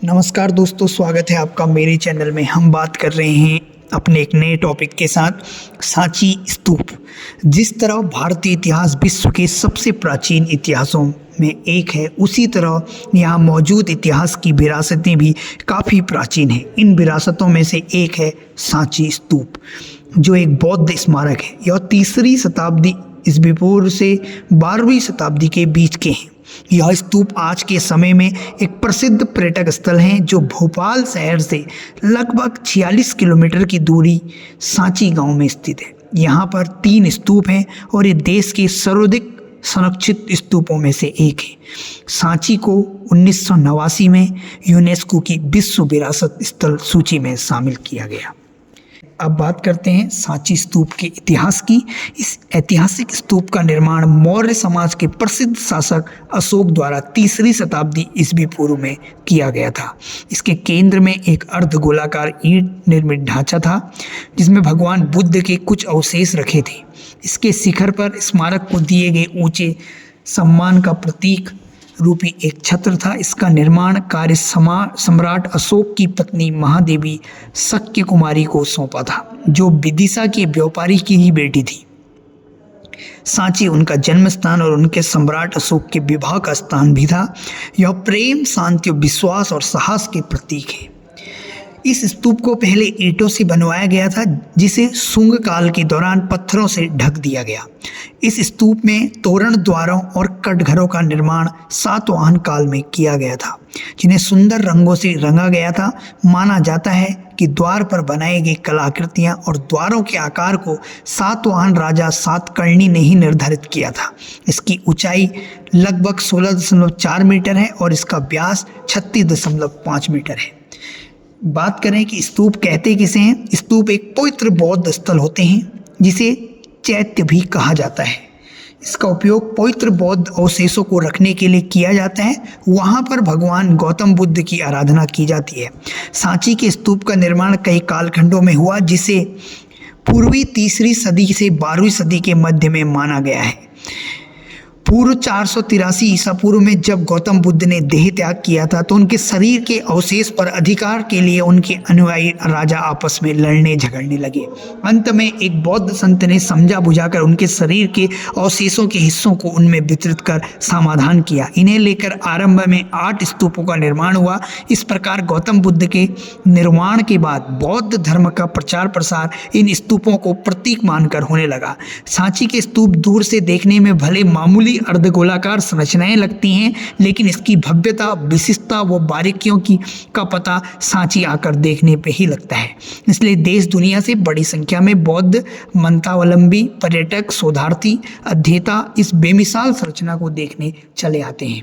नमस्कार दोस्तों, स्वागत है आपका मेरे चैनल में। हम बात कर रहे हैं अपने एक नए टॉपिक के साथ, सांची स्तूप। जिस तरह भारतीय इतिहास विश्व के सबसे प्राचीन इतिहासों में एक है, उसी तरह यहाँ मौजूद इतिहास की विरासतें भी काफ़ी प्राचीन हैं। इन विरासतों में से एक है सांची स्तूप, जो एक बौद्ध स्मारक है। यह 3री शताब्दी ईस्वी पूर्व से 12वीं शताब्दी के बीच के हैं। यह स्तूप आज के समय में एक प्रसिद्ध पर्यटक स्थल है, जो भोपाल शहर से लगभग 46 किलोमीटर की दूरी सांची गांव में स्थित है। यहाँ पर 3 स्तूप हैं और ये देश के सर्वाधिक संरक्षित स्तूपों में से एक है। सांची को 1989 में यूनेस्को की विश्व विरासत स्थल सूची में शामिल किया गया। अब बात करते हैं सांची स्तूप के इतिहास की। इस ऐतिहासिक स्तूप का निर्माण मौर्य समाज के प्रसिद्ध शासक अशोक द्वारा 3री शताब्दी ईस्वी पूर्व में किया गया था। इसके केंद्र में एक अर्धगोलाकार ईंट निर्मित ढांचा था, जिसमें भगवान बुद्ध के कुछ अवशेष रखे थे। इसके शिखर पर स्मारक को दिए गए ऊंचे सम्मान का प्रतीक रूपी एक छत्र था। इसका निर्माण कार्य सम्राट अशोक की पत्नी महादेवी शक्य कुमारी को सौंपा था, जो विदिशा के व्यापारी की ही बेटी थी। सांची उनका जन्म स्थान और उनके सम्राट अशोक के विवाह का स्थान भी था। यह प्रेम, शांति, विश्वास और साहस के प्रतीक है। इस स्तूप को पहले ईंटों से बनवाया गया था, जिसे शुंग काल के दौरान पत्थरों से ढक दिया गया। इस स्तूप में तोरण, द्वारों और कटघरों का निर्माण सातवाहन काल में किया गया था, जिन्हें सुंदर रंगों से रंगा गया था। माना जाता है कि द्वार पर बनाई गई कलाकृतियां और द्वारों के आकार को सातवाहन राजा सातकर्णी ने ही निर्धारित किया था। इसकी ऊंचाई लगभग 16.4 मीटर है और इसका व्यास 36.5 मीटर है। बात करें कि स्तूप कहते किसे हैं। स्तूप एक पवित्र बौद्ध स्थल होते हैं, जिसे चैत्य भी कहा जाता है। इसका उपयोग पवित्र बौद्ध अवशेषों को रखने के लिए किया जाता है। वहाँ पर भगवान गौतम बुद्ध की आराधना की जाती है। सांची के स्तूप का निर्माण कई कालखंडों में हुआ, जिसे पूर्वी 3री सदी से 12वीं सदी के मध्य में माना गया है। पूर्व 483 ईसा पूर्व में जब गौतम बुद्ध ने देह त्याग किया था, तो उनके शरीर के अवशेष पर अधिकार के लिए उनके अनुयायी राजा आपस में लड़ने झगड़ने लगे। अंत में एक बौद्ध संत ने समझा बुझाकर उनके शरीर के अवशेषों के हिस्सों को उनमें वितरित कर समाधान किया। इन्हें लेकर आरंभ में 8 स्तूपों का निर्माण हुआ। इस प्रकार गौतम बुद्ध के निर्माण के बाद बौद्ध धर्म का प्रचार प्रसार इन स्तूपों को प्रतीक मानकर होने लगा। सांची के स्तूप दूर से देखने में भले मामूली अर्धगोलाकार संरचनाएं लगती हैं, लेकिन इसकी भव्यता, विशिष्टता व बारीकियों का पता सांची आकर देखने पे ही लगता है। इसलिए देश दुनिया से बड़ी संख्या में बौद्ध मंथावलंबी, पर्यटक, शोधार्थी, अध्येता इस बेमिसाल संरचना को देखने चले आते हैं।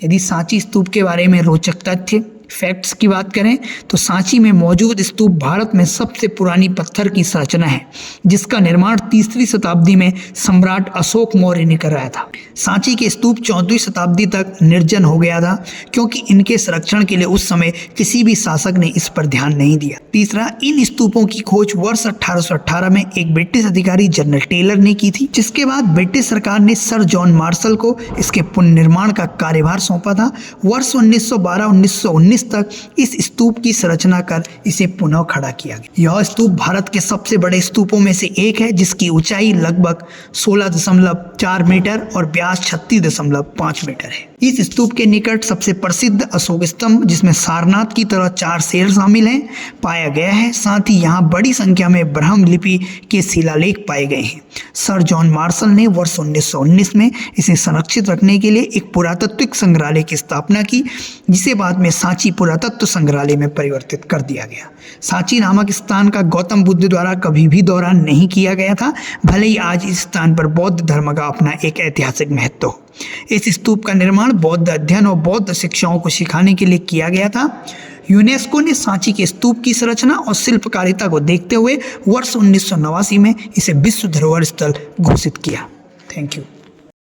यदि सांची स्तूप के बारे में रोचक तथ्य फैक्ट्स की बात करें, तो सांची में मौजूद स्तूप भारत में सबसे पुरानी पत्थर की संरचना है, जिसका निर्माण 3री शताब्दी में सम्राट अशोक मौर्य ने कराया था। सांची के स्तूप 14वीं शताब्दी तक निर्जन हो गया था, क्योंकि इनके संरक्षण के लिए उस समय किसी भी शासक ने इस पर ध्यान नहीं दिया। तीसरा, इन स्तूपों की खोज वर्ष 1818 में एक ब्रिटिश अधिकारी जनरल टेलर ने की थी, जिसके बाद ब्रिटिश सरकार ने सर जॉन मार्शल को इसके पुनर्निर्माण का कार्यभार सौंपा था। वर्ष 1912-1919 तक इस स्तूप की संरचना कर इसे पुनः खड़ा किया गया। यह स्तूप भारत के सबसे बड़े स्तूपों में से एक है, जिसकी ऊंचाई लगभग 16.4 मीटर और व्यास 36.5 मीटर है। इस स्तूप के निकट सबसे प्रसिद्ध अशोक स्तंभ, जिसमें सारनाथ की तरह 4 शेर शामिल हैं, पाया गया है। साथ ही यहाँ बड़ी संख्या में ब्राह्म लिपि के शिलालेख पाए गए हैं। सर जॉन मार्शल ने वर्ष 1919 में इसे संरक्षित रखने के लिए एक पुरातात्विक संग्रहालय की स्थापना की, जिसे बाद में सांची पुरातत्व संग्रहालय में परिवर्तित कर दिया गया। सांची नामक स्थान का गौतम बुद्ध द्वारा कभी भी दौरा नहीं किया गया था, भले ही आज इस स्थान पर बौद्ध धर्म का अपना एक ऐतिहासिक महत्व हो। इस स्तूप का निर्माण बौद्ध अध्ययन और बौद्ध शिक्षाओं को सिखाने के लिए किया गया था। यूनेस्को ने सांची के स्तूप की संरचना और शिल्पकारिता को देखते हुए वर्ष 1989 में इसे विश्व धरोहर स्थल घोषित किया। Thank you.